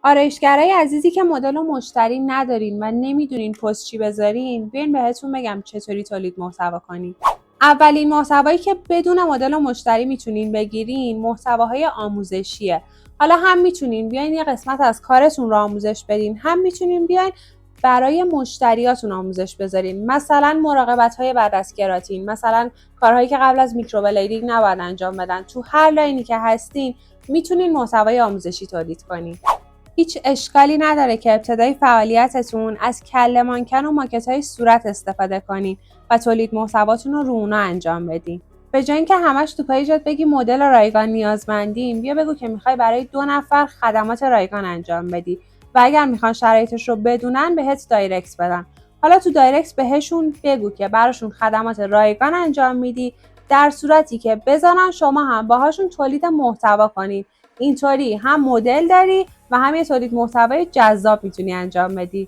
آرایشگرای عزیزی که مدل و مشتری ندارین و نمیدونین پست چی بذارین، بیاین بهتون بگم چطوری تولید محتوا کنین. اولین محتوایی که بدون مدل و مشتری میتونین بگیرین محتواهای آموزشیه. حالا هم میتونین بیاین یه قسمت از کارتون رو آموزش بدین، هم میتونین بیاین برای مشتریاتون آموزش بذارین. مثلا مراقبت‌های بعد از کراتین، مثلا کارهایی که قبل از میکروبلیدینگ نباید انجام بدن. تو هر لاینی که هستین میتونین محتوای آموزشی تولید کنین. هیچ اشکالی نداره که ابتدای فعالیتتون از کله مانکن و ماکت‌های صورت استفاده کنین و تولید محتواتون رو اونا انجام بدین. به جای اینکه همش تو پیجت بگی مدل رایگان نیازمندیم، بیا بگو که میخوای برای 2 نفر خدمات رایگان انجام بدی و اگر میخوان شرایطش رو بدونن بهت دایرکت بدن. حالا تو دایرکت بهشون بگو که براشون خدمات رایگان انجام میدی، در صورتی که بزنن شما هم باهاشون تولید محتوا کنین. اینطوری هم مدل داری و هم یه تولید محتوای جذاب میتونی انجام بدی.